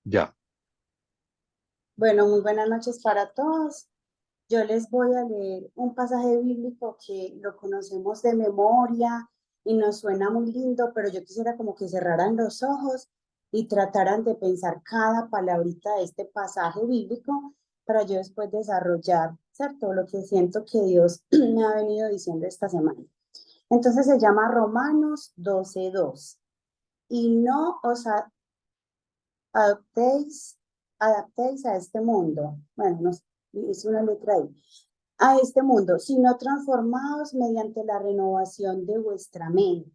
Ya. Bueno, muy buenas noches para todos. Yo les voy a leer un pasaje bíblico que lo conocemos de memoria y nos suena muy lindo, pero yo quisiera como que cerraran los ojos y trataran de pensar cada palabrita de este pasaje bíblico para yo después desarrollar, ¿cierto? Lo que siento que Dios me ha venido diciendo esta semana. Entonces se llama Romanos 12:2. Y no os adaptéis, adaptéis a este mundo. Bueno, no, es una letra ahí. A este mundo, sino transformados mediante la renovación de vuestra mente.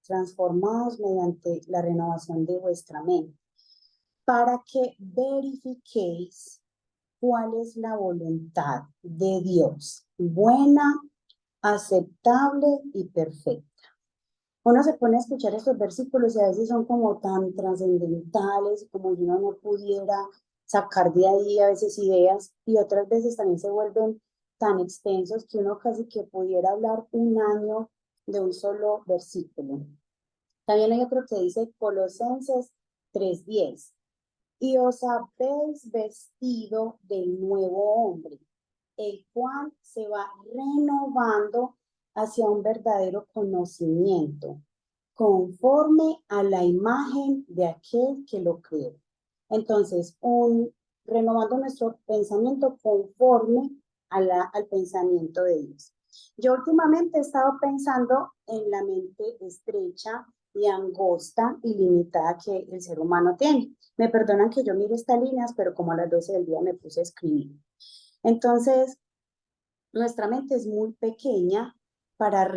Transformados mediante la renovación de vuestra mente. Para que verifiquéis cuál es la voluntad de Dios, buena, aceptable y perfecta. Uno se pone a escuchar estos versículos y a veces son como tan trascendentales, como si uno no pudiera sacar de ahí a veces ideas, y otras veces también se vuelven tan extensos que uno casi que pudiera hablar un año de un solo versículo. También hay otro que dice Colosenses 3:10, y os habéis vestido del nuevo hombre, el cual se va renovando hacia un verdadero conocimiento, conforme a la imagen de aquel que lo creó. Entonces, renovando nuestro pensamiento conforme al pensamiento de Dios. Yo últimamente he estado pensando en la mente estrecha y angosta y limitada que el ser humano tiene. Me perdonan que yo mire estas líneas, pero como a las 12 del día me puse a escribir. Entonces, nuestra mente es muy pequeña para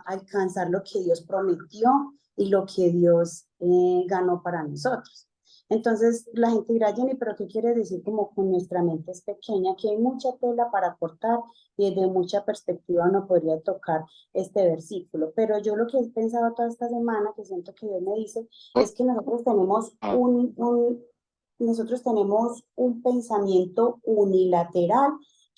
alcanzar lo que Dios prometió y lo que Dios ganó para nosotros. Entonces la gente dirá, Jenny, pero ¿qué quiere decir como con nuestra mente es pequeña? Que hay mucha tela para cortar y desde mucha perspectiva no podría tocar este versículo. Pero yo lo que he pensado toda esta semana, que siento que Dios me dice, es que nosotros tenemos un pensamiento unilateral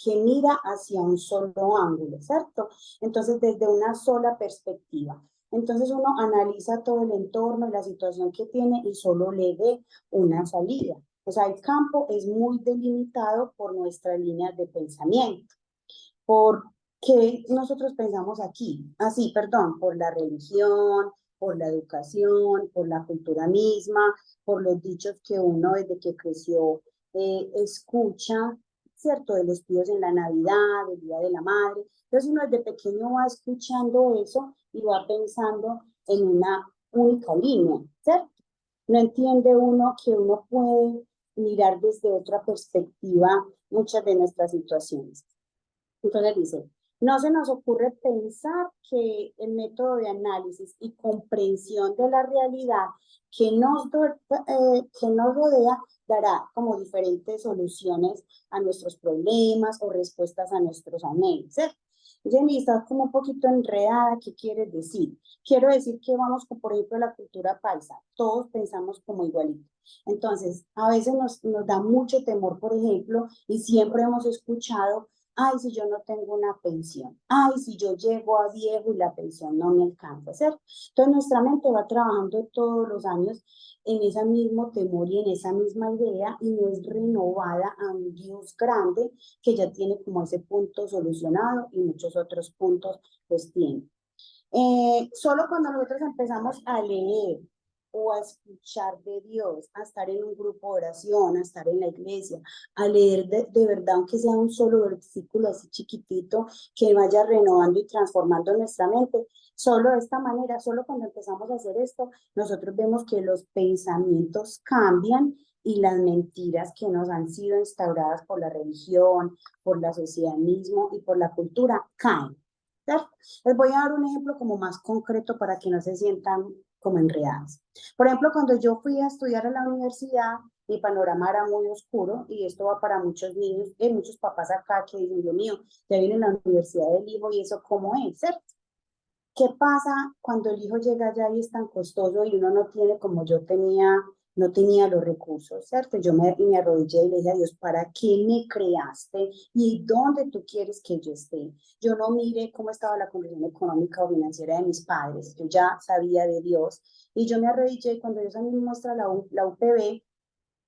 que mira hacia un solo ángulo, ¿cierto? Entonces, desde una sola perspectiva. Entonces uno analiza todo el entorno, la situación que tiene y solo le ve una salida. O sea, el campo es muy delimitado por nuestras líneas de pensamiento. ¿Por qué nosotros pensamos aquí? Así, perdón, por la religión, por la educación, por la cultura misma, por los dichos que uno desde que creció escucha, ¿cierto? De los tíos en la Navidad, del Día de la Madre. Entonces uno desde pequeño va escuchando eso y va pensando en una única línea, ¿cierto? No entiende uno que uno puede mirar desde otra perspectiva muchas de nuestras situaciones. Entonces dice, no se nos ocurre pensar que el método de análisis y comprensión de la realidad que nos rodea dará como diferentes soluciones a nuestros problemas o respuestas a nuestros anhelos. ¿Cierto? Jenny, estás como un poquito enredada, ¿qué quieres decir? Quiero decir que vamos con, por ejemplo, la cultura paisa, todos pensamos como igualito. Entonces, a veces nos da mucho temor, por ejemplo, y siempre hemos escuchado, ay, si yo no tengo una pensión, ay, si yo llego a viejo y la pensión no me alcanza, ¿cierto? Entonces nuestra mente va trabajando todos los años en ese mismo temor y en esa misma idea y no es renovada a un Dios grande que ya tiene como ese punto solucionado y muchos otros puntos los tiene. Solo cuando nosotros empezamos a leer o a escuchar de Dios, a estar en un grupo de oración, a estar en la iglesia, a leer de verdad, aunque sea un solo versículo así chiquitito, que vaya renovando y transformando nuestra mente, solo de esta manera, solo cuando empezamos a hacer esto, nosotros vemos que los pensamientos cambian y las mentiras que nos han sido instauradas por la religión, por la sociedad mismo y por la cultura caen. ¿Cierto? Les voy a dar un ejemplo como más concreto para que no se sientan como enredados. Por ejemplo, cuando yo fui a estudiar a la universidad, mi panorama era muy oscuro y esto va para muchos niños, muchos papás acá que dicen, Dios mío, ya viene la universidad del hijo y eso cómo es, ¿cierto? ¿Qué pasa cuando el hijo llega allá y es tan costoso y uno no tiene como yo tenía no tenía los recursos, ¿cierto? Yo me arrodillé y le dije a Dios, ¿para qué me creaste y dónde tú quieres que yo esté? Yo no miré cómo estaba la condición económica o financiera de mis padres, yo ya sabía de Dios y yo me arrodillé y cuando Dios a mí me muestra la UPB,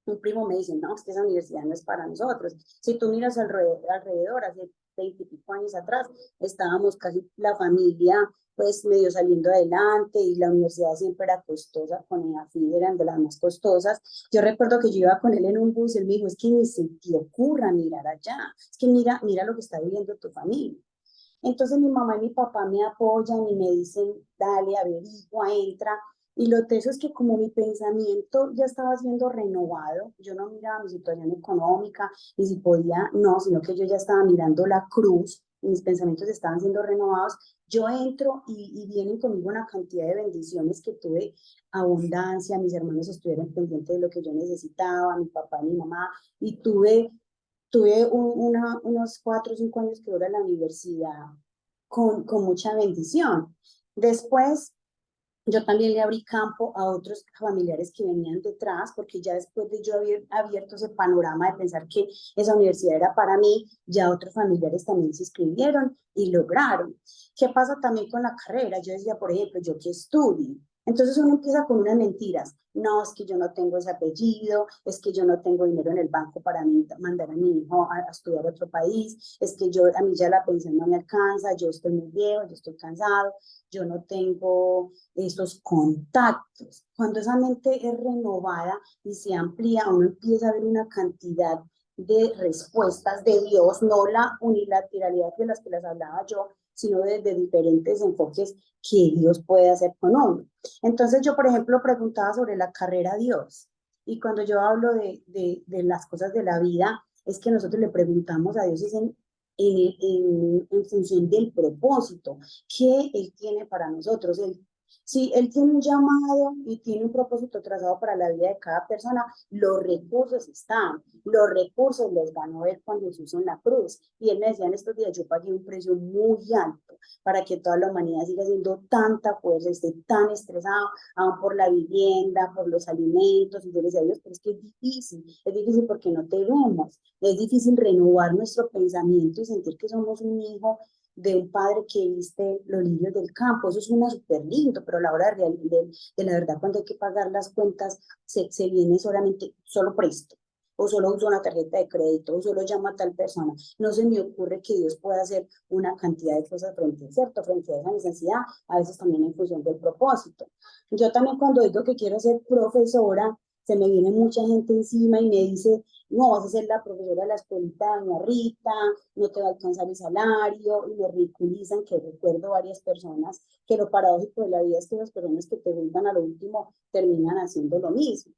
un primo me dice, no, es que esa universidad no es para nosotros. Si tú miras alrededor hace 20 y pico años atrás, estábamos casi la familia, pues medio saliendo adelante y la universidad siempre era costosa, con EAFID eran de las más costosas. Yo recuerdo que yo iba con él en un bus y él me dijo, es que ni se te ocurra mirar allá, es que mira lo que está viviendo tu familia. Entonces mi mamá y mi papá me apoyan y me dicen, dale, averigua, entra. Y lo teso es que como mi pensamiento ya estaba siendo renovado, yo no miraba mi situación económica, ni si podía, no, sino que yo ya estaba mirando la cruz, y mis pensamientos estaban siendo renovados. Yo entro y vienen conmigo una cantidad de bendiciones que tuve, abundancia, mis hermanos estuvieron pendientes de lo que yo necesitaba, mi papá, mi mamá, y tuve unos 4 o 5 años que dura la universidad con mucha bendición. Después, yo también le abrí campo a otros familiares que venían detrás, porque ya después de yo haber abierto ese panorama de pensar que esa universidad era para mí, ya otros familiares también se inscribieron y lograron. ¿Qué pasa también con la carrera? Yo decía, por ejemplo, yo que estudio. Entonces uno empieza con unas mentiras. No, es que yo no tengo ese apellido, es que yo no tengo dinero en el banco para mí, mandar a mi hijo a estudiar a otro país, es que a mí ya la pensión no me alcanza, yo estoy muy viejo, yo estoy cansado, yo no tengo esos contactos. Cuando esa mente es renovada y se amplía, uno empieza a ver una cantidad de respuestas de Dios, no la unilateralidad de las que les hablaba yo, sino desde diferentes enfoques que Dios puede hacer con uno. Entonces yo, por ejemplo, preguntaba sobre la carrera a Dios. Y cuando yo hablo de las cosas de la vida, es que nosotros le preguntamos a Dios es en función del propósito que Él tiene para nosotros. Si Él tiene un llamado y tiene un propósito trazado para la vida de cada persona, los recursos están. Los recursos los ganó Él cuando se hizo en la cruz. Y Él me decía en estos días, yo pagué un precio muy alto para que toda la humanidad siga haciendo tanta fuerza, esté tan estresado, aún por la vivienda, por los alimentos. Y yo le decía a Dios, pero es que es difícil porque no te vemos. Es difícil renovar nuestro pensamiento y sentir que somos un hijo de un padre que viste los lirios del campo. Eso suena súper lindo, pero a la hora de la verdad, cuando hay que pagar las cuentas, se viene solamente, solo presto, o solo uso una tarjeta de crédito, o solo llamo a tal persona. No se me ocurre que Dios pueda hacer una cantidad de cosas frente, ¿cierto? Frente a esa necesidad, a veces también en función del propósito. Yo también cuando digo que quiero ser profesora, se me viene mucha gente encima y me dice, no, vas a ser la profesora de la escuelita de Doña Rita, no te va a alcanzar el salario, y me ridiculizan, que recuerdo varias personas, que lo paradójico de la vida es que las personas que te brindan a lo último terminan haciendo lo mismo.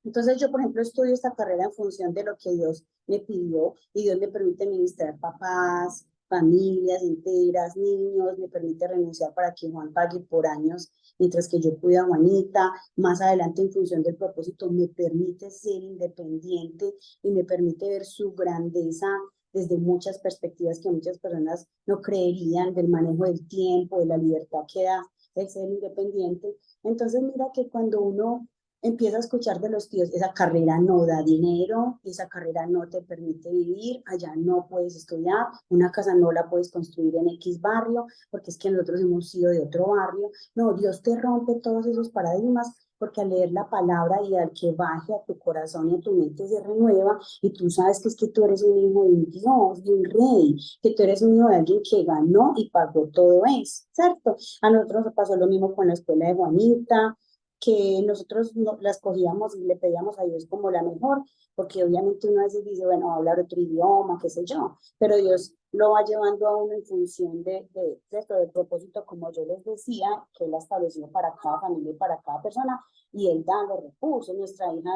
Entonces yo, por ejemplo, estudio esta carrera en función de lo que Dios me pidió y Dios me permite ministrar papás, familias enteras, niños, me permite renunciar para que Juan pague por años mientras que yo cuido a Juanita. Más adelante, en función del propósito, me permite ser independiente y me permite ver su grandeza desde muchas perspectivas que muchas personas no creerían, del manejo del tiempo, de la libertad que da el ser independiente. Entonces mira que cuando uno empieza a escuchar de los tíos, esa carrera no da dinero, esa carrera no te permite vivir, allá no puedes estudiar, una casa no la puedes construir en X barrio, porque es que nosotros hemos sido de otro barrio. No, Dios te rompe todos esos paradigmas, porque al leer la palabra y al que baje a tu corazón y a tu mente se renueva, y tú sabes que es que tú eres un hijo de un Dios, de un rey, que tú eres un hijo de alguien que ganó y pagó todo eso, ¿cierto? A nosotros nos pasó lo mismo con la escuela de Juanita, que nosotros no, la escogíamos y le pedíamos a Dios como la mejor, porque obviamente uno a veces dice, bueno, va a hablar otro idioma, qué sé yo, pero Dios lo va llevando a uno en función de esto, del propósito, como yo les decía, que Él ha establecido para cada familia y para cada persona, y Él da los recursos. Nuestra hija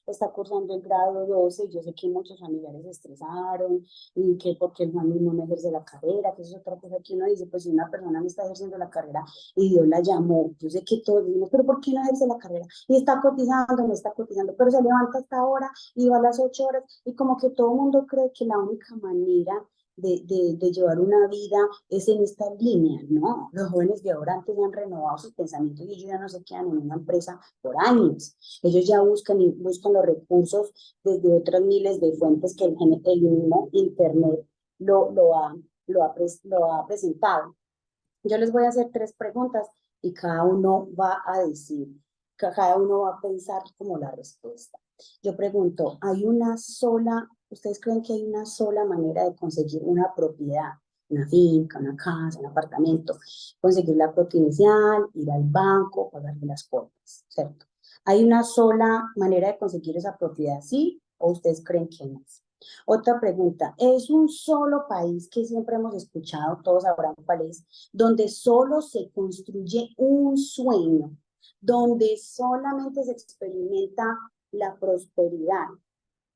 está cursando el grado 12, y yo sé que muchos familiares se estresaron, y que porque el familia no ejerce la carrera, que eso es otra cosa que uno dice, pues si una persona no está ejerciendo la carrera, y Dios la llamó. Yo sé que todos decimos, pero ¿por qué no ejerce la carrera? Y está cotizando, no está cotizando, pero se levanta hasta ahora y va a las 8 horas y como que todo el mundo cree que la única manera de llevar una vida es en esta línea, ¿no? Los jóvenes de ahora antes han renovado sus pensamientos y ellos ya no se quedan en una empresa por años. Ellos ya buscan los recursos desde otras miles de fuentes que el mismo Internet lo ha presentado. Yo les voy a hacer 3 preguntas y cada uno va a decir, cada uno va a pensar como la respuesta. Yo pregunto, ¿ustedes creen que hay una sola manera de conseguir una propiedad? Una finca, una casa, un apartamento, conseguir la cuota inicial, ir al banco, pagarle las cuotas, ¿cierto? ¿Hay una sola manera de conseguir esa propiedad, sí? ¿O ustedes creen que no? Otra pregunta, ¿es un solo país que siempre hemos escuchado, todos sabrán cuál es, donde solo se construye un sueño, donde solamente se experimenta la prosperidad,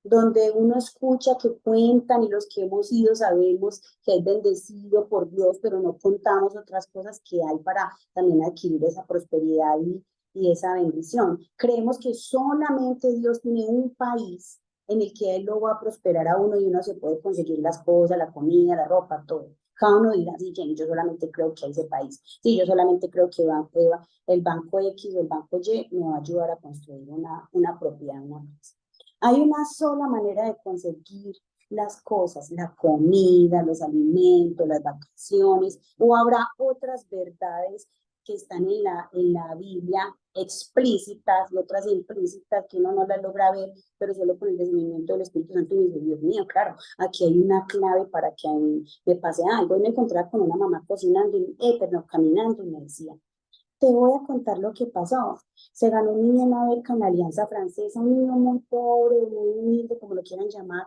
donde uno escucha que cuentan y los que hemos ido sabemos que es bendecido por Dios, pero no contamos otras cosas que hay para también adquirir esa prosperidad y esa bendición? Creemos que solamente Dios tiene un país en el que Él lo va a prosperar a uno y uno se puede conseguir las cosas, la comida, la ropa, todo. Cada uno dirá, sí, Jenny, yo solamente creo que hay ese país. Sí, yo solamente creo que el banco X o el banco Y me va a ayudar a construir una propiedad, una casa. Hay una sola manera de conseguir las cosas, la comida, los alimentos, las vacaciones, o habrá otras verdades que están en la Biblia explícitas y otras implícitas que uno no las logra ver, pero solo con el discernimiento del Espíritu Santo y dice, Dios mío, claro, aquí hay una clave para que a mí me pase algo. Y me encontraba con una mamá cocinando, perdón, caminando y me decía, te voy a contar lo que pasó. Se ganó un niño una beca en la Alianza Francesa, un niño muy pobre, muy humilde, como lo quieran llamar,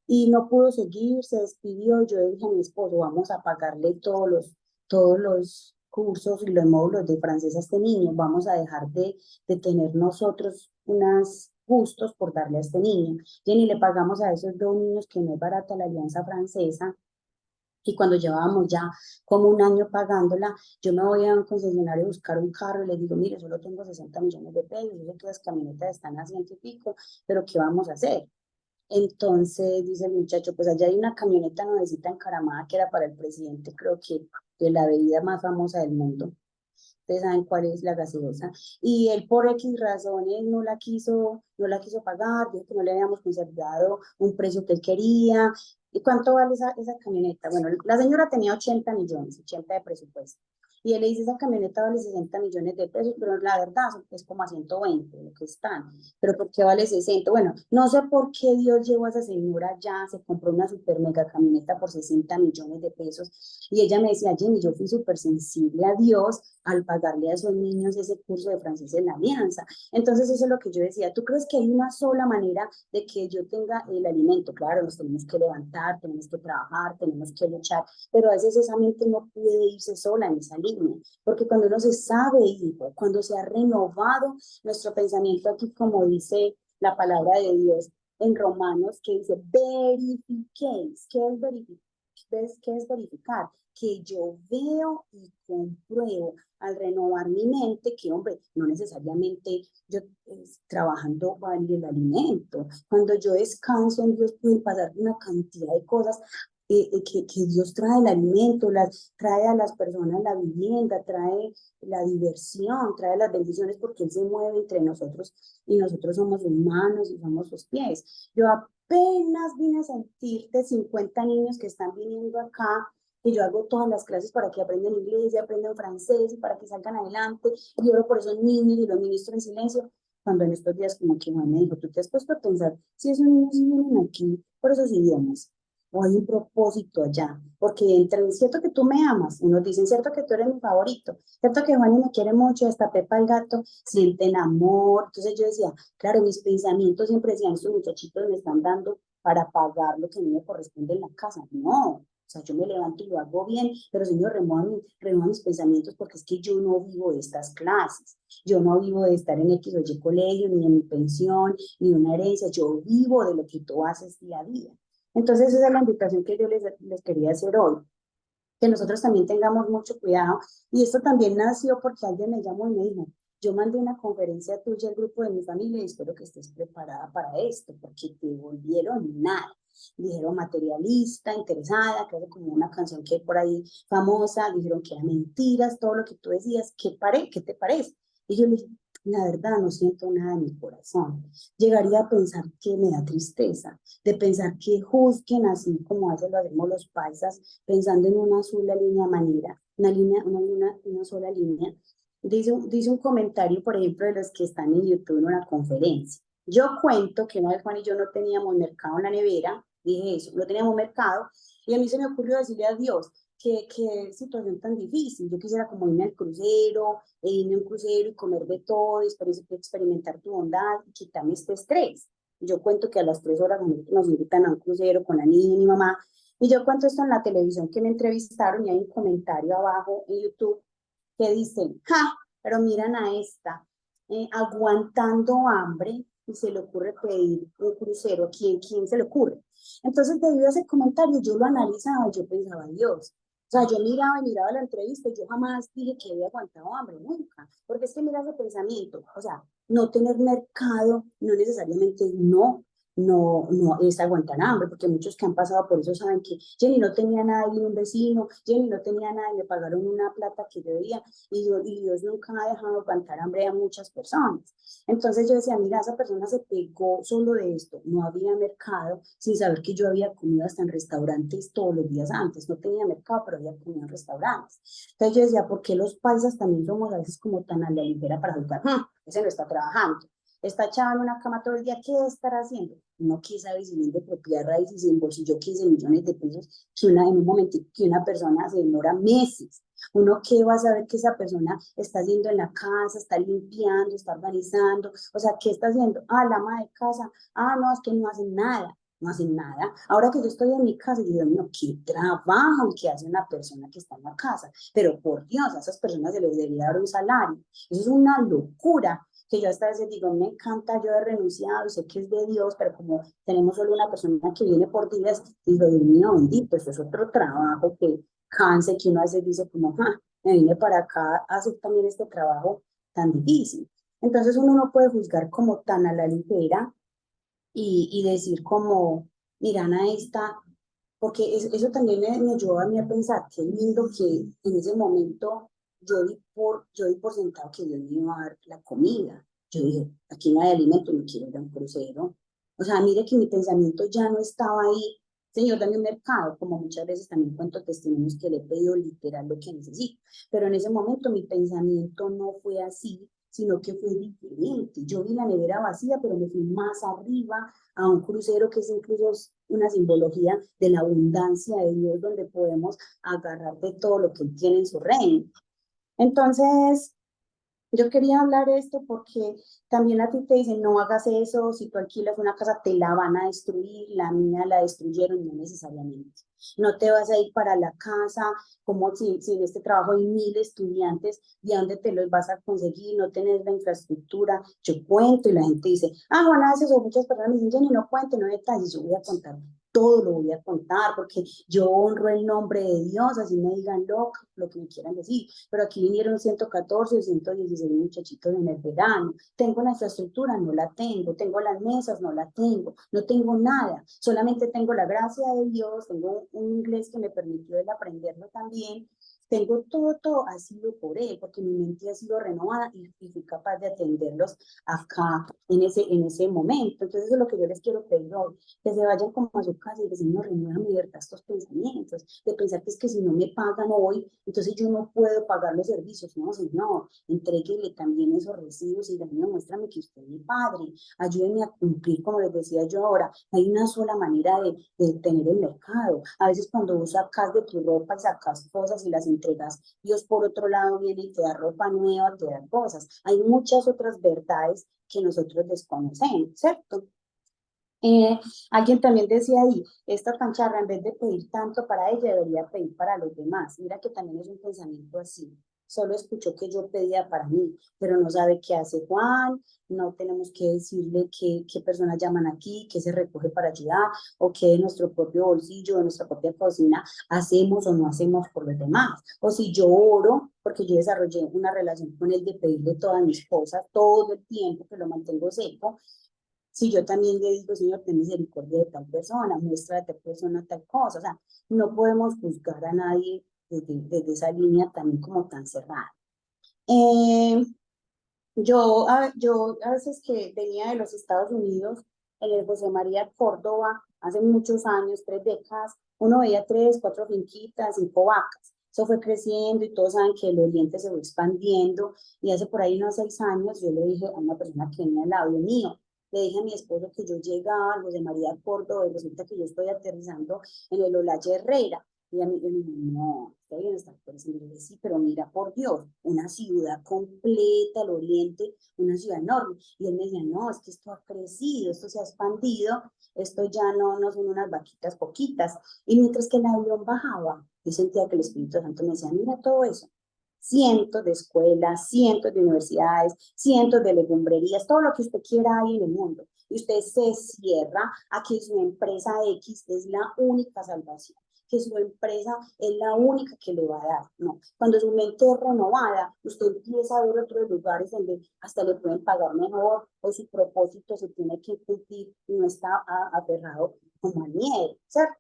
y no pudo seguir, se despidió. Yo dije a mi esposo, vamos a pagarle todos los cursos y los módulos de francés a este niño, vamos a dejar de tener nosotros unos gustos por darle a este niño. Jenny, le pagamos a esos 2 niños, que no es barata la Alianza Francesa, y cuando llevábamos ya como un año pagándola, yo me voy a un concesionario a buscar un carro y le digo, mire, solo tengo 60 millones de pesos, yo sé que las camionetas están a ciento y pico, pero ¿qué vamos a hacer? Entonces dice el muchacho, pues allá hay una camioneta nuevecita encaramada que era para el presidente, creo que de la bebida más famosa del mundo. Ustedes saben cuál es la gaseosa. Y él por X razones no la quiso pagar, dijo que no le habíamos conservado un precio que él quería. ¿Y cuánto vale esa camioneta? Bueno, la señora tenía 80 millones, 80 de presupuesto. Y él le dice, esa camioneta vale 60 millones de pesos, pero la verdad es como a 120 lo que están. ¿Pero por qué vale 60? Bueno, no sé por qué Dios llevó a esa señora ya, se compró una super mega camioneta por 60 millones de pesos. Y ella me decía, Jenny, yo fui súper sensible a Dios al pagarle a esos niños ese curso de francés en la Alianza. Entonces eso es lo que yo decía, ¿tú crees que hay una sola manera de que yo tenga el alimento? Claro, nos tenemos que levantar, tenemos que trabajar, tenemos que luchar, pero a veces esa mente no puede irse sola en esa línea, porque cuando uno se sabe hijo, cuando se ha renovado nuestro pensamiento aquí, como dice la palabra de Dios en Romanos, que dice, verifiquéis, ¿qué es verificar? Que yo veo y compruebo al renovar mi mente que, hombre, no necesariamente yo trabajando vale el alimento. Cuando yo descanso en Dios pueden pasar una cantidad de cosas que Dios trae el alimento, trae a las personas la vivienda, trae la diversión, trae las bendiciones porque Él se mueve entre nosotros y nosotros somos humanos y somos sus pies. Yo apenas vine a sentir de 50 niños que están viniendo acá, que yo hago todas las clases para que aprendan inglés y aprendan francés y para que salgan adelante, y oro por esos niños y los ministro en silencio, cuando en estos días como que Juan me dijo, tú te has puesto a pensar, si esos niños vienen aquí por esos idiomas, o hay un propósito allá, porque entre, cierto que tú me amas, unos dicen, cierto que tú eres mi favorito, cierto que Juan me quiere mucho, hasta Pepa el gato sienten amor. Entonces yo decía, claro, mis pensamientos siempre decían, estos muchachitos me están dando para pagar lo que a mí me corresponde en la casa. No, o sea, yo me levanto y lo hago bien, pero Señor, remueva mis pensamientos, porque es que yo no vivo de estas clases, yo no vivo de estar en X o Y colegio, ni en mi pensión, ni de una herencia, yo vivo de lo que tú haces día a día. Entonces esa es la invitación que yo les quería hacer hoy, que nosotros también tengamos mucho cuidado. Y esto también nació porque alguien me llamó y me dijo, yo mandé una conferencia tuya al grupo de mi familia y espero que estés preparada para esto, porque te volvieron nada. dijeron materialista, interesada, que era como una canción que hay por ahí famosa, dijeron que eran mentiras, todo lo que tú decías, ¿qué te parece? Y yo le dije, la verdad no siento nada en mi corazón. Llegaría a pensar que me da tristeza, de pensar que juzguen así como lo hacemos los paisas, pensando en una sola línea manera, una sola línea. Dice un comentario, por ejemplo, de los que están en YouTube en una conferencia. Yo cuento que una vez Juan y yo no teníamos mercado en la nevera, dije eso, no teníamos mercado, y a mí se me ocurrió decirle a Dios, qué situación tan difícil. Yo quisiera como irme al crucero, irme a un crucero y comer de todo, experimentar tu bondad y quitarme este estrés. Yo cuento que a las 3 horas nos invitan a un crucero con la niña y mi mamá, y yo cuento esto en la televisión que me entrevistaron y hay un comentario abajo en YouTube que dicen, ja, pero miran a esta, aguantando hambre y se le ocurre pedir un crucero. ¿Quién se le ocurre? Entonces, debido a ese comentario, yo lo analizaba y yo pensaba, Dios, o sea, yo miraba la entrevista y yo jamás dije que había aguantado hambre, nunca. Porque es que mira ese pensamiento, o sea, no tener mercado no necesariamente no es aguantar hambre, porque muchos que han pasado por eso saben que Jenny no tenía nada y un vecino, Jenny no tenía nada y me pagaron una plata que yo debía y Dios nunca ha dejado aguantar hambre a muchas personas. Entonces yo decía, mira, esa persona se pegó solo de esto, no había mercado, sin saber que yo había comido hasta en restaurantes todos los días antes, no tenía mercado, pero había comido en restaurantes. Entonces yo decía, ¿por qué los paisas también somos a veces como tan a la ligera para jugar? Ese no está trabajando. Está echado en una cama todo el día, ¿qué estará haciendo? Uno que sabe si de propiedad raíces y en bolsillo 15 millones de pesos, en un momento que una persona se demora meses. Uno que va a saber que esa persona está haciendo en la casa, está limpiando, está organizando, o sea, ¿qué está haciendo? Ah, la ama de casa, no, es que no hacen nada, no hacen nada. Ahora que yo estoy en mi casa, yo digo, no, qué trabajo que hace una persona que está en la casa, pero por Dios, a esas personas se les debería dar un salario. Eso es una locura que yo hasta a veces digo, me encanta, yo he renunciado, sé que es de Dios, pero como tenemos solo una persona que viene por días, digo, Dios mío, bendito, eso es otro trabajo que canse, que uno a veces dice como, me vine para acá a hacer también este trabajo tan difícil. Entonces uno no puede juzgar como tan a la ligera y decir como, miran a esta, porque eso también me ayudó a mí a pensar, qué lindo que en ese momento yo di por sentado que Dios me iba a dar la comida. Yo dije, aquí no hay alimento, no quiero ir a un crucero. O sea, mire que mi pensamiento ya no estaba ahí. Señor, dame un mercado, como muchas veces también cuento testimonios que le he pedido literal lo que necesito. Pero en ese momento mi pensamiento no fue así, sino que fue diferente. Yo vi la nevera vacía, pero me fui más arriba a un crucero que es incluso una simbología de la abundancia de Dios, donde podemos agarrar de todo lo que Él tiene en su reino. Entonces, yo quería hablar esto porque también a ti te dicen, no hagas eso, si tú alquilas una casa te la van a destruir, la mía la destruyeron, no necesariamente. No te vas a ir para la casa, como si en este trabajo hay 1000 estudiantes, ¿y a dónde te los vas a conseguir? No tenés la infraestructura. Yo cuento y la gente dice, Juana, eso muchas personas me dicen, Jenny, no cuente, no detalles, yo voy a contar todo, lo voy a contar, porque yo honro el nombre de Dios, así me digan lo que me quieran decir, pero aquí vinieron 114, 116 muchachitos en el verano, tengo la infraestructura, no la tengo las mesas, no la tengo, no tengo nada, solamente tengo la gracia de Dios, tengo un inglés que me permitió el aprenderlo también, tengo todo ha sido por Él, porque mi mente ha sido renovada y fui capaz de atenderlos acá en ese momento. Entonces, eso es lo que yo les quiero pedir hoy, que se vayan como a su casa y decir, no, renueva mi verdad estos pensamientos, de pensar que es que si no me pagan hoy, entonces yo no puedo pagar los servicios. No, Señor, entréguele también esos recibos y Señor, muéstrame que usted es mi Padre, ayúdenme a cumplir, como les decía yo ahora, hay una sola manera de tener el mercado. A veces cuando vos sacas de tu ropa y sacas cosas y las entregas, Dios por otro lado viene y te da ropa nueva, te da cosas. Hay muchas otras verdades que nosotros desconocemos, ¿cierto? Alguien también decía ahí, esta pancharra en vez de pedir tanto para ella, debería pedir para los demás. Mira que también es un pensamiento así. Solo escuchó que yo pedía para mí, pero no sabe qué hace Juan, no tenemos que decirle qué personas llaman aquí, qué se recoge para ayudar, o qué de nuestro propio bolsillo, de nuestra propia cocina, hacemos o no hacemos por los demás. O si yo oro, porque yo desarrollé una relación con él de pedirle todas mis cosas todo el tiempo, que lo mantengo seco, Si yo también le digo, Señor, ten misericordia de tal persona, muestra de tal persona tal cosa, o sea, no podemos juzgar a nadie desde esa línea también como tan cerrada. Eh, yo a veces que venía de los Estados Unidos, en el José María Córdoba, hace muchos años, 3 décadas, uno veía 3, 4 finquitas, 5 vacas. Eso fue creciendo y todos saben que el oriente se fue expandiendo. Y hace por ahí unos 6 años yo le dije a una persona que venía al audio mío, le dije a mi esposo que yo llegaba al José María Córdoba y resulta que yo estoy aterrizando en el Olaya Herrera. Y a mí, él me dijo, no, está bien, está pareciendo. Le dije, sí, pero mira, por Dios, una ciudad completa, al oriente, una ciudad enorme. Y él me decía, no, es que esto ha crecido, esto se ha expandido, esto ya no son unas vaquitas poquitas. Y mientras que el avión bajaba, yo sentía que el Espíritu Santo me decía, mira todo eso. Cientos de escuelas, cientos de universidades, cientos de legumbrerías, todo lo que usted quiera hay en el mundo. Y usted se cierra a que su empresa X es la única salvación, que su empresa es la única que le va a dar. No, cuando su mente es renovada, usted empieza a ver otros lugares donde hasta le pueden pagar mejor o su propósito se tiene que cumplir y no está aferrado como al miedo, ¿cierto?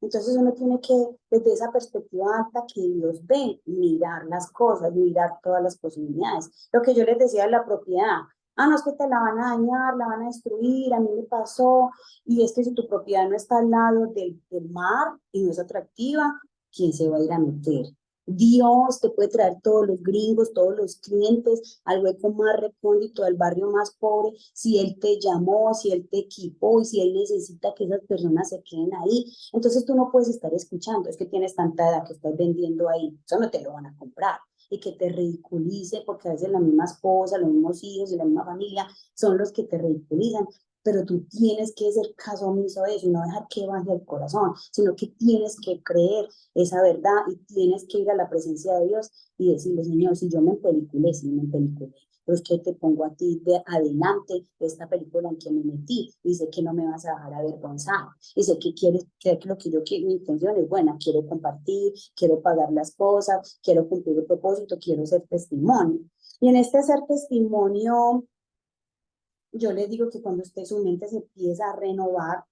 Entonces uno tiene que, desde esa perspectiva alta que Dios ve, mirar las cosas, mirar todas las posibilidades. Lo que yo les decía de la propiedad, ah, no es que te la van a dañar, la van a destruir, a mí me pasó, y es que si tu propiedad no está al lado del mar y no es atractiva, ¿quién se va a ir a meter? Dios te puede traer todos los gringos, todos los clientes al hueco más recóndito, al barrio más pobre, si Él te llamó, si Él te equipó y si Él necesita que esas personas se queden ahí. Entonces tú no puedes estar escuchando, es que tienes tanta edad que estás vendiendo ahí, eso no te lo van a comprar. Y que te ridiculice, porque a veces la misma esposa, los mismos hijos y la misma familia son los que te ridiculizan, pero tú tienes que ser caso omiso de eso y no dejar que baje el corazón, sino que tienes que creer esa verdad y tienes que ir a la presencia de Dios y decirle, Señor, si yo me empeliculé, si me empeliculé, pero es que te pongo a ti de adelante de esta película en que me metí y sé que no me vas a dejar avergonzar y sé que quieres, que lo que yo quiero, mi intención es buena, quiero compartir, quiero pagar las cosas, quiero cumplir el propósito, quiero ser testimonio. Y en este ser testimonio, yo les digo que cuando usted su mente se empieza a renovar,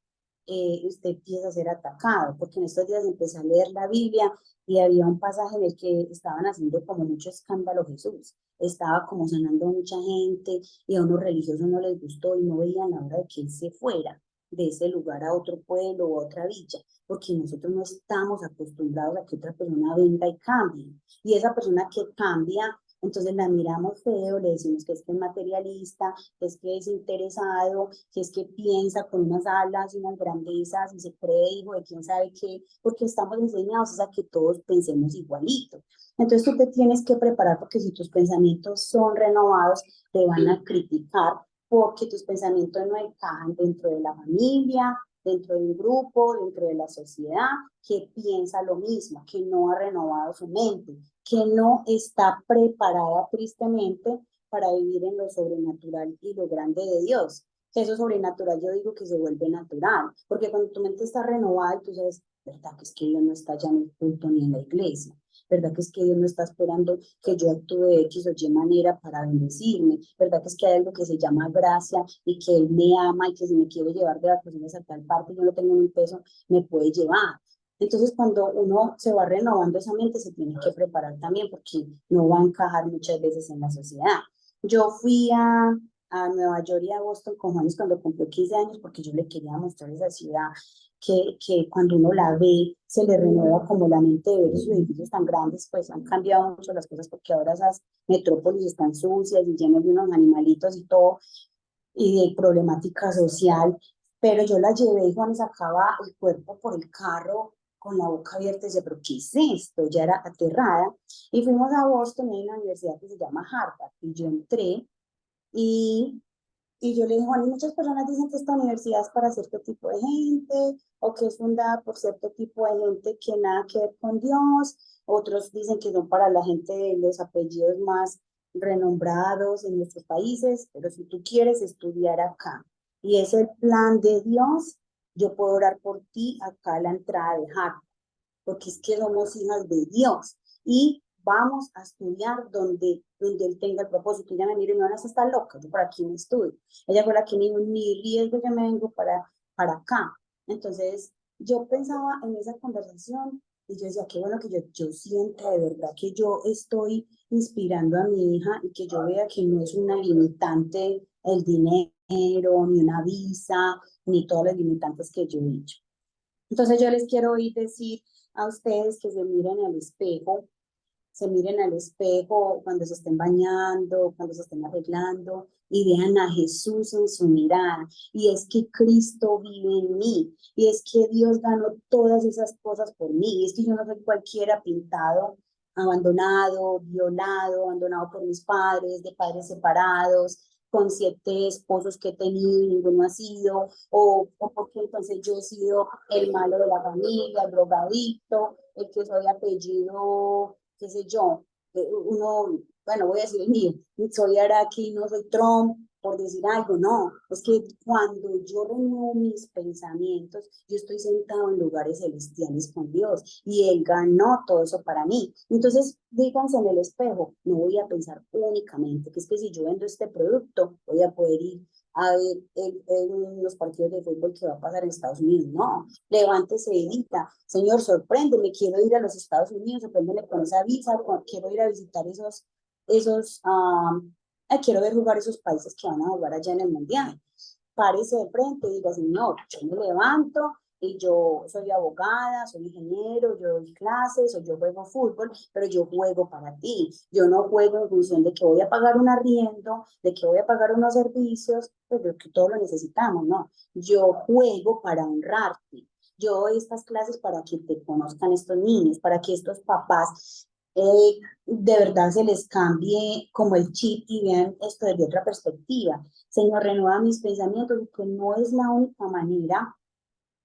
usted empieza a ser atacado, porque en estos días empecé a leer la Biblia y había un pasaje en el que estaban haciendo como mucho escándalo Jesús, estaba como sanando a mucha gente y a unos religiosos no les gustó y no veían la hora de que él se fuera de ese lugar a otro pueblo o a otra villa, porque nosotros no estamos acostumbrados a que otra persona venga y cambie, y esa persona que cambia, entonces la miramos feo, le decimos que es materialista, que es interesado, que es que piensa con unas alas y unas grandezas y se cree hijo de quién sabe qué, porque estamos enseñados a que todos pensemos igualito. Entonces tú te tienes que preparar porque si tus pensamientos son renovados, te van a criticar porque tus pensamientos no encajan dentro de la familia, dentro del grupo, dentro de la sociedad, que piensa lo mismo, que no ha renovado su mente, que no está preparada tristemente para vivir en lo sobrenatural y lo grande de Dios. Que eso sobrenatural yo digo que se vuelve natural, porque cuando tu mente está renovada y tú sabes, ¿verdad que es que Dios no está ya en el culto ni en la iglesia? ¿Verdad que es que Dios no está esperando que yo actúe de X o Y manera para bendecirme? ¿Verdad que es que hay algo que se llama gracia y que Él me ama y que si me quiere llevar de vacaciones a tal parte, yo no tengo un peso, me puede llevar? Entonces, cuando uno se va renovando esa mente, se tiene que preparar también porque no va a encajar muchas veces en la sociedad. Yo fui a Nueva York y a Boston con Juanes cuando cumplió 15 años porque yo le quería mostrar esa ciudad que cuando uno la ve se le renueva como la mente de ver esos edificios tan grandes, pues han cambiado mucho las cosas porque ahora esas metrópolis están sucias y llenas de unos animalitos y todo, y de problemática social, pero yo la llevé y Juan sacaba el cuerpo por el carro con la boca abierta y decía, pero ¿qué es esto? Ya era aterrada. Y fuimos a Boston, hay una universidad que se llama Harvard, y yo entré y, y yo le dije, Juan, y muchas personas dicen que esta universidad es para cierto tipo de gente, o que es fundada por cierto tipo de gente que nada que ver con Dios, otros dicen que son para la gente de los apellidos más renombrados en nuestros países, pero si tú quieres estudiar acá y es el plan de Dios, yo puedo orar por ti acá a la entrada de Harvard, porque es que somos hijas de Dios y vamos a estudiar donde él tenga el propósito. Y ella me mira y me dice, está loca, yo por aquí no estudio. Ella fue la que me dijo, ni riesgo, yo me vengo para acá. Entonces, yo pensaba en esa conversación y yo decía, qué bueno que yo sienta de verdad que yo estoy inspirando a mi hija y que yo vea que no es una limitante el dinero, ni una visa, ni todas las limitantes que yo he dicho. Entonces yo les quiero oír decir a ustedes que se miren al espejo cuando se estén bañando, cuando se estén arreglando y vean a Jesús en su mirada. Y es que Cristo vive en mí. Y es que Dios ganó todas esas cosas por mí. Y es que yo no soy cualquiera pintado, abandonado, violado, abandonado por mis padres, de padres separados, con 7 esposos que he tenido y ninguno ha sido, o porque entonces yo he sido el malo de la familia, el drogadicto, el que soy apellido, qué sé yo, uno, bueno, voy a decir el mío, soy Araki, no soy Trump, por decir algo, no, es que cuando yo renuevo mis pensamientos, yo estoy sentado en lugares celestiales con Dios y Él ganó todo eso para mí. Entonces, díganse en el espejo, no voy a pensar únicamente que es que si yo vendo este producto, voy a poder ir a ver los partidos de fútbol que va a pasar en Estados Unidos. No, levántese y diga, Señor, sorpréndeme, quiero ir a los Estados Unidos, sorpréndeme con esa visa, quiero ir a visitar quiero ver jugar esos países que van a jugar allá en el Mundial. Párese de frente y diga, Señor, yo me levanto y yo soy abogada, soy ingeniero, yo doy clases o yo juego fútbol, pero yo juego para ti. Yo no juego en función de que voy a pagar un arriendo, de que voy a pagar unos servicios, pues de que todo lo necesitamos, no. Yo juego para honrarte. Yo doy estas clases para que te conozcan estos niños, para que estos papás de verdad se les cambie como el chip y vean esto desde otra perspectiva. Señor, renueva mis pensamientos, que no es la única manera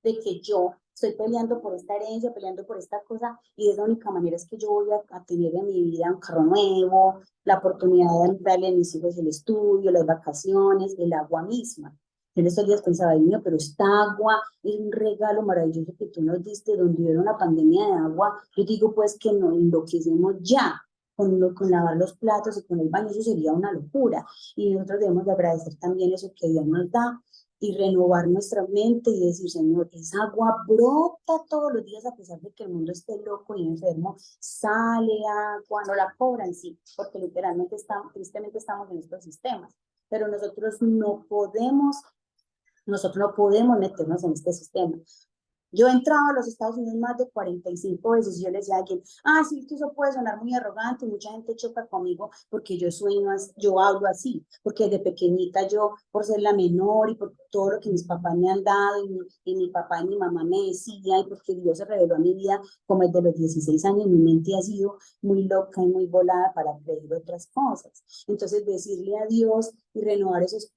de que yo estoy peleando por esta herencia, peleando por esta cosa, y es la única manera es que yo voy a tener en mi vida un carro nuevo, la oportunidad de darle a mis hijos el estudio, las vacaciones, el agua misma. En estos días pensaba, Dios mío, pero esta agua es un regalo maravilloso que tú nos diste donde hubiera una pandemia de agua. Yo digo pues que nos enloquecemos ya con lavar los platos y con el baño, eso sería una locura. Y nosotros debemos de agradecer también eso que Dios nos da y renovar nuestra mente y decir, Señor, esa agua brota todos los días a pesar de que el mundo esté loco y enfermo, sale agua, no la cobran, sí, porque literalmente tristemente estamos en estos sistemas, pero nosotros no podemos meternos en este sistema. Yo he entrado a los Estados Unidos más de 45 veces y yo les decía a alguien, sí, que eso puede sonar muy arrogante, mucha gente choca conmigo porque yo hablo así, porque desde pequeñita yo, por ser la menor y por todo lo que mis papás me han dado y mi papá y mi mamá me decían y porque Dios se reveló a mi vida como desde los 16 años, mi mente ha sido muy loca y muy volada para creer otras cosas. Entonces decirle a Dios y renovar esos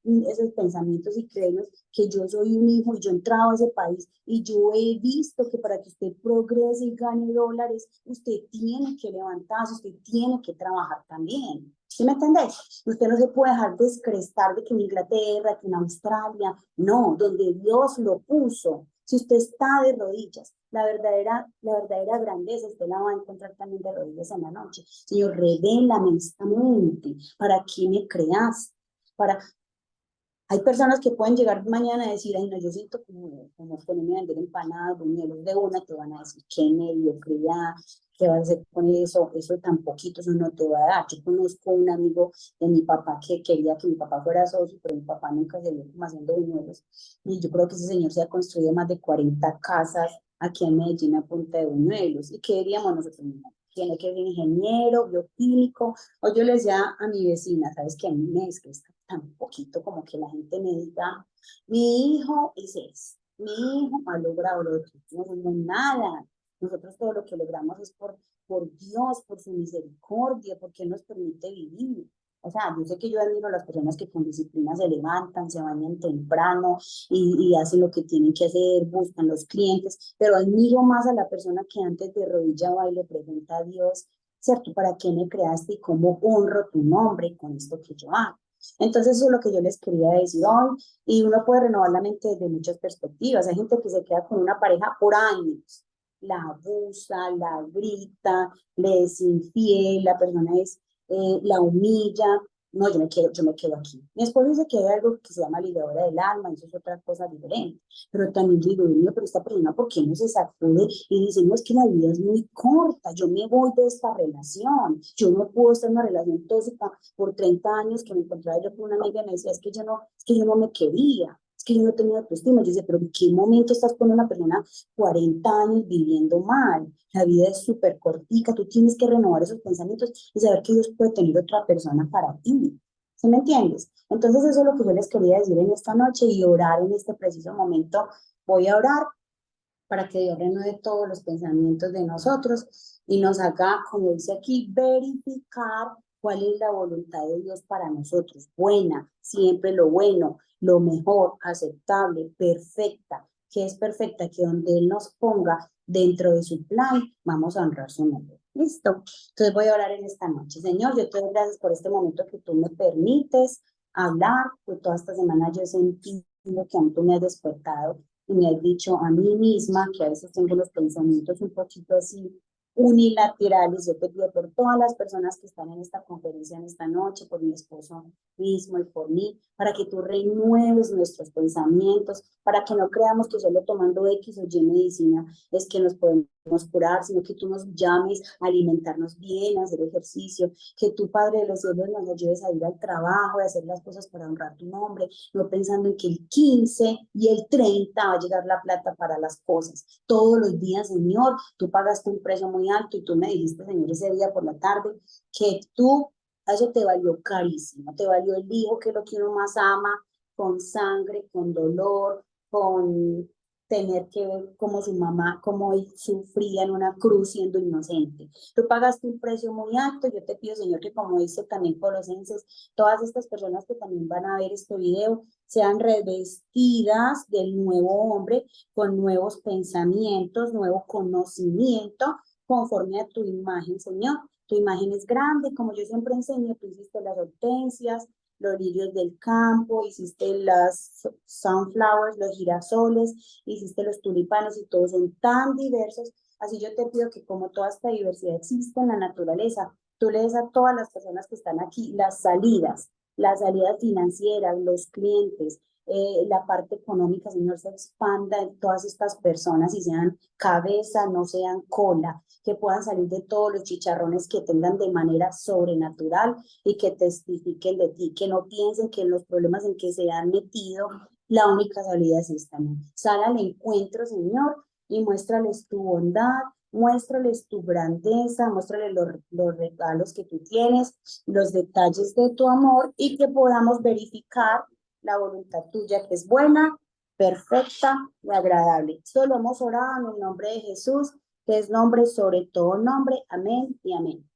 pensamientos y creernos que yo soy un hijo y yo he entrado a ese país y yo he visto que para que usted progrese y gane dólares, usted tiene que levantarse, usted tiene que trabajar también. ¿Sí me entendés? Usted no se puede dejar descrestar de que en Inglaterra, que en Australia, no, donde Dios lo puso. Si usted está de rodillas, la verdadera grandeza usted la va a encontrar también de rodillas en la noche. Señor, revélame esta mente, ¿para qué me creaste? Para, hay personas que pueden llegar mañana a decir, ay, no, yo siento como ponerme a vender empanadas, buñuelos de una, te van a decir, qué mediocridad, qué vas a hacer con eso tan poquito, eso no te va a dar. Yo conozco un amigo de mi papá que quería que mi papá fuera socio, pero mi papá nunca se vio como haciendo buñuelos. Y yo creo que ese señor se ha construido más de 40 casas aquí en Medellín a punta de buñuelos. ¿Y qué diríamos nosotros? No, tiene que ser ingeniero, bioquímico, o yo le decía a mi vecina, ¿sabes qué? A mí me descresta tan poquito como que la gente me diga, mi hijo es esto, mi hijo ha logrado lo otro. No somos nada. Nosotros todo lo que logramos es por Dios, por su misericordia, porque Él nos permite vivir. O sea, yo sé que yo admiro a las personas que con disciplina se levantan, se bañan temprano y hacen lo que tienen que hacer, buscan los clientes, pero admiro más a la persona que antes de rodilla va y le pregunta a Dios, ¿cierto? ¿Para qué me creaste y cómo honro tu nombre con esto que yo hago? Entonces eso es lo que yo les quería decir hoy y uno puede renovar la mente desde muchas perspectivas. Hay gente que se queda con una pareja por años la abusa, la grita, le es infiel, la persona la humilla. No, yo me quedo aquí. Mi esposo dice que hay algo que se llama liberadora del alma, eso es otra cosa diferente. Pero también digo, Dios mío, pero esta persona, ¿por qué no se sacude y dice, no, es que la vida es muy corta, yo me voy de esta relación, yo no puedo estar en una relación tóxica por 30 años que me encontraba yo con una amiga y me decía, es que yo no me quería, es que yo no tenía autoestima. Yo decía, pero ¿en qué momento estás con una persona 40 años viviendo mal? La vida es súper cortica, tú tienes que renovar esos pensamientos y saber que Dios puede tener otra persona para ti. ¿Sí me entiendes? Entonces eso es lo que yo les quería decir en esta noche y orar en este preciso momento. Voy a orar para que Dios renueve todos los pensamientos de nosotros y nos haga, como dice aquí, verificar cuál es la voluntad de Dios para nosotros, buena, siempre lo bueno, lo mejor, aceptable, perfecta, que es perfecta, que donde Él nos ponga dentro de su plan, vamos a honrar su nombre. ¿Listo? Entonces voy a orar en esta noche. Señor, yo te doy gracias por este momento que tú me permites hablar, que toda esta semana yo he sentido que aún tú me has despertado y me has dicho a mí misma que a veces tengo los pensamientos un poquito así unilaterales. Yo te pido por todas las personas que están en esta conferencia en esta noche, por mi esposo mismo y por mí, para que tú renueves nuestros pensamientos, para que no creamos que solo tomando X o Y medicina es que nos podemos curar, sino que tú nos llames a alimentarnos bien, a hacer ejercicio, que tú, Padre de los cielos, nos ayudes a ir al trabajo, a hacer las cosas para honrar tu nombre, no pensando en que el 15 y el 30 va a llegar la plata para las cosas. Todos los días, Señor, tú pagaste un precio muy alto y tú me dijiste, Señor, ese día por la tarde, que tú, eso te valió carísimo, te valió el hijo que es lo que uno más ama, con sangre, con dolor, con tener que ver cómo su mamá, cómo él sufría en una cruz siendo inocente. Tú pagaste un precio muy alto. Yo te pido, Señor, que como dice también Colosenses, todas estas personas que también van a ver este video sean revestidas del nuevo hombre con nuevos pensamientos, nuevo conocimiento, conforme a tu imagen, Señor. Tu imagen es grande, como yo siempre enseño, tú hiciste las hortensias, los lirios del campo, hiciste las sunflowers, los girasoles, hiciste los tulipanes y todos son tan diversos. Así yo te pido que como toda esta diversidad existe en la naturaleza, tú le des a todas las personas que están aquí las salidas financieras, los clientes, la parte económica, Señor, se expanda en todas estas personas y sean cabeza, no sean cola, que puedan salir de todos los chicharrones que tengan de manera sobrenatural y que testifiquen de ti, que no piensen que en los problemas en que se han metido, la única salida es esta, ¿no? Sal al encuentro, Señor, y muéstrales tu bondad, muéstrales tu grandeza, muéstrales los regalos que tú tienes, los detalles de tu amor y que podamos verificar la voluntad tuya que es buena, perfecta y agradable. Esto lo hemos orado en el nombre de Jesús, que es nombre sobre todo nombre. Amén y amén.